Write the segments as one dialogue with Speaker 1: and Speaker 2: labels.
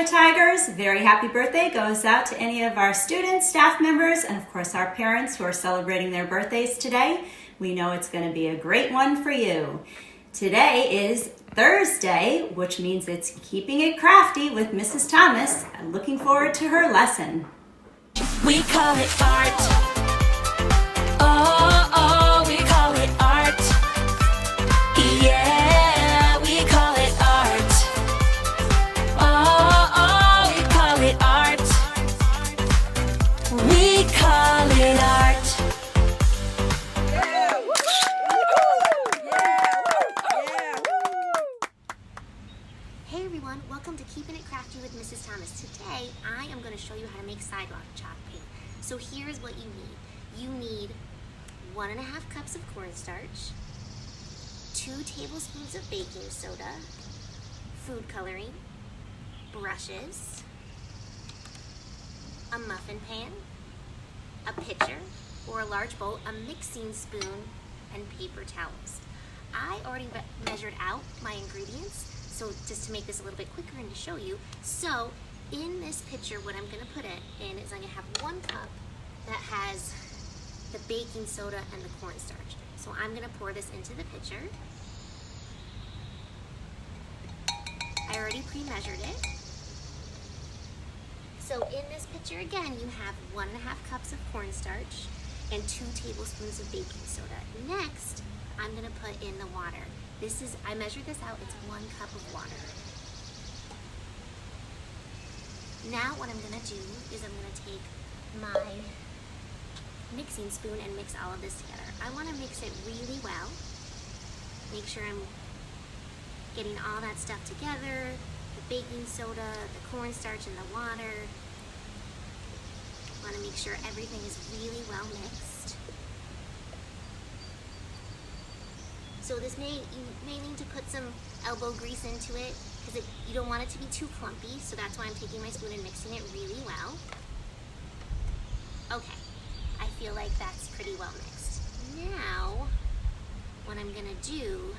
Speaker 1: Tigers. Very happy birthday goes out to any of our students, staff members, and of course our parents who are celebrating their birthdays today. We know it's going to be a great one for you. Today is Thursday, which means it's Keeping It Crafty with Mrs. Thomas. I'm looking forward to her lesson.
Speaker 2: We call it art. Oh, we call it art. Yeah, we call it art. Oh, we call it art. We call it art.
Speaker 3: Hey everyone, welcome to Keeping It Crafty with Mrs. Thomas. Today, I am going to show you how to make sidewalk chalk paint. So here's what you need. You need 1.5 cups of cornstarch, 2 tablespoons of baking soda, food coloring, brushes, a muffin pan, a pitcher or a large bowl, a mixing spoon, and paper towels. I already measured out my ingredients, so just to make this a little bit quicker and to show you. So in this pitcher, what I'm gonna put it in is I'm gonna have 1 cup that has the baking soda and the cornstarch. So I'm gonna pour this into the pitcher. I already pre-measured it. So in this pitcher again, you have 1.5 cups of cornstarch and 2 tablespoons of baking soda. Next, I'm gonna put in the water. I measured this out, it's 1 cup of water. Now what I'm gonna do is I'm gonna take my mixing spoon and mix all of this together. I wanna mix it really well. Make sure I'm getting all that stuff together, the baking soda, the cornstarch, and the water. Wanna make sure everything is really well mixed. So you may need to put some elbow grease into it because you don't want it to be too clumpy. So that's why I'm taking my spoon and mixing it really well. Okay, I feel like that's pretty well mixed. Now, what I'm gonna do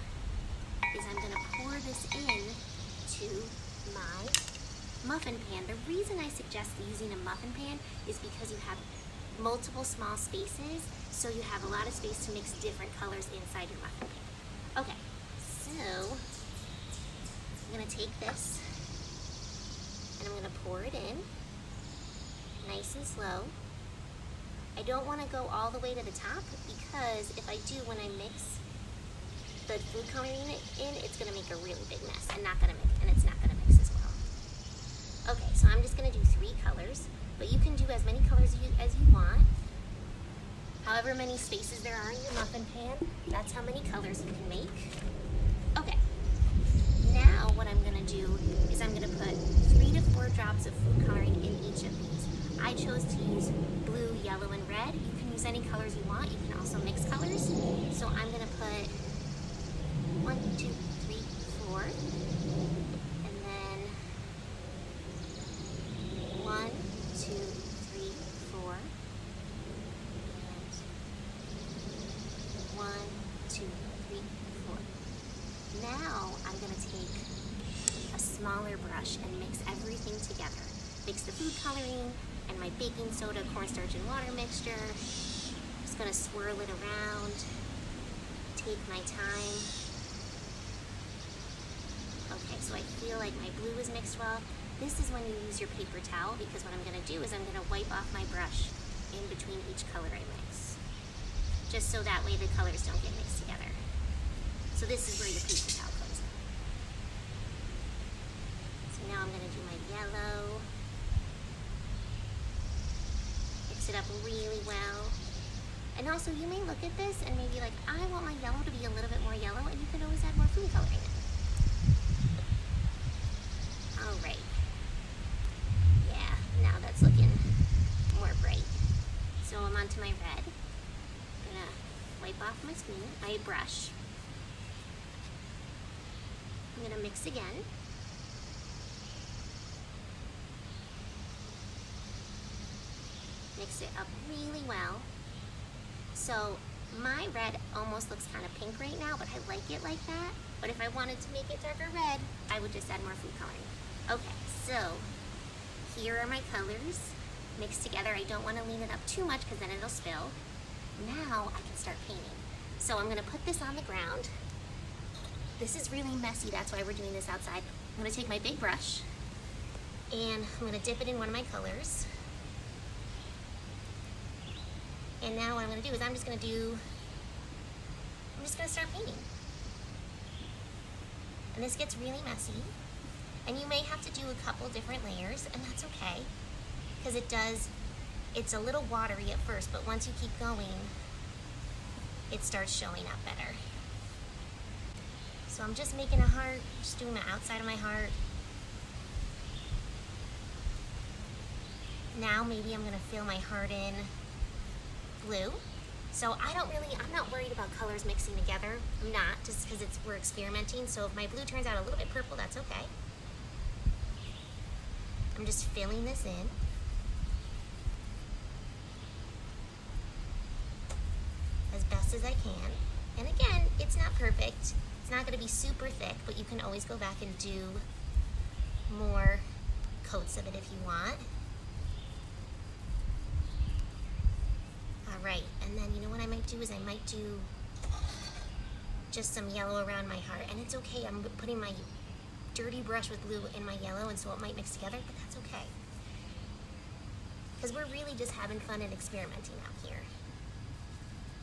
Speaker 3: is I'm gonna pour this in to my muffin pan. The reason I suggest using a muffin pan is because you have multiple small spaces, so you have a lot of space to mix different colors inside your muffin pan. Okay, so I'm gonna take this and I'm gonna pour it in nice and slow. I don't wanna go all the way to the top because if I do, when I mix the food coloring in, it's gonna make a really big mess and it's not gonna mix as well. Okay, so I'm just gonna do 3 colors, but you can do as many colors as you want. However many spaces there are in your muffin pan, that's how many colors you can make. Okay, now what I'm gonna do is I'm gonna put 3 to 4 drops of food coloring in each of these. I chose to use blue, yellow, and red. You can use any colors you want. You can also mix colors. So I'm gonna put 1, 2, 3, 4, and then 1, 2, 3, 4. 1, 2, 3, 4. Now I'm going to take a smaller brush and mix everything together. Mix the food coloring and my baking soda, cornstarch, and water mixture. Just going to swirl it around. Take my time. Okay, so I feel like my blue is mixed well. This is when you use your paper towel because what I'm going to do is I'm going to wipe off my brush in between each color I mix. Just so that way the colors don't get mixed together. So this is where your paper towel comes in. So now I'm gonna do my yellow. Mix it up really well. And also you may look at this and maybe like, I want my yellow to be a little bit more yellow, and you can always add more food coloring in. All right. Yeah, now that's looking more bright. So I'm onto my red. Gonna wipe off my spoon, my brush. I'm gonna mix again. Mix it up really well. So my red almost looks kind of pink right now, but I like it like that. But if I wanted to make it darker red, I would just add more food coloring. Okay, so here are my colors mixed together. I don't want to lean it up too much because then it'll spill. Now I can start painting. So I'm going to put this on the ground. This is really messy, that's why we're doing this outside. I'm going to take my big brush and I'm going to dip it in one of my colors. And now what I'm going to do is I'm just going to start painting. And this gets really messy. And you may have to do a couple different layers, and that's okay. Because it's a little watery at first, but once you keep going, it starts showing up better. So I'm just making a heart, just doing the outside of my heart. Now maybe I'm gonna fill my heart in blue. So I'm not worried about colors mixing together. I'm not, just because we're experimenting. So if my blue turns out a little bit purple, that's okay. I'm just filling this in. As best as I can. And again, it's not perfect. It's not gonna be super thick, but you can always go back and do more coats of it if you want. All right, and then you know what I might do is I might do just some yellow around my heart, and it's okay. I'm putting my dirty brush with blue in my yellow, and so it might mix together, but that's okay. Because we're really just having fun and experimenting out here.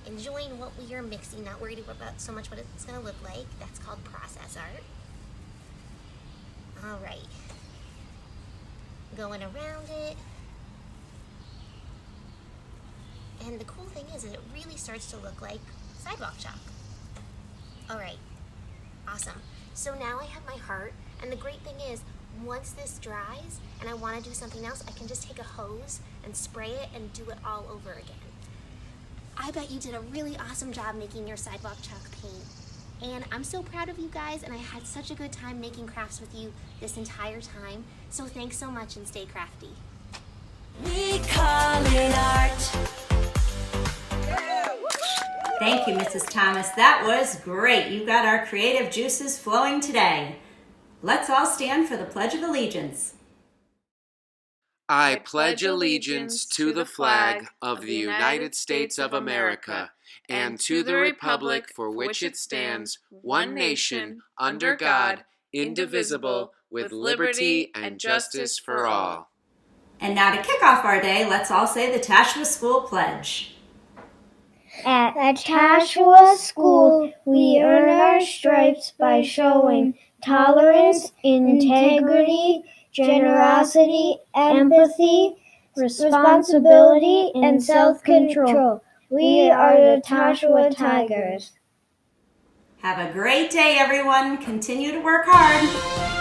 Speaker 3: Enjoying what we are mixing, not worried about so much what it's gonna look like. That's called process art. All right, going around it. And the cool thing is it really starts to look like sidewalk chalk. All right, awesome. So now I have my heart, and the great thing is, once this dries and I wanna do something else, I can just take a hose and spray it and do it all over again. I bet you did a really awesome job making your sidewalk chalk paint. And I'm so proud of you guys, and I had such a good time making crafts with you this entire time. So thanks so much, and stay crafty.
Speaker 2: We call it art.
Speaker 1: Thank you, Mrs. Thomas. That was great. You got our creative juices flowing today. Let's all stand for the Pledge of Allegiance.
Speaker 4: I pledge allegiance to the flag of the United States of America and to the republic for which it stands, one nation, under God, indivisible, with liberty and justice for all.
Speaker 1: And now to kick off our day, let's all say the Tashua School Pledge.
Speaker 5: At Tashua School, we earn our stripes by showing tolerance, integrity, generosity, empathy, responsibility, and self-control. We are the Tashua Tigers.
Speaker 1: Have a great day, everyone. Continue to work hard.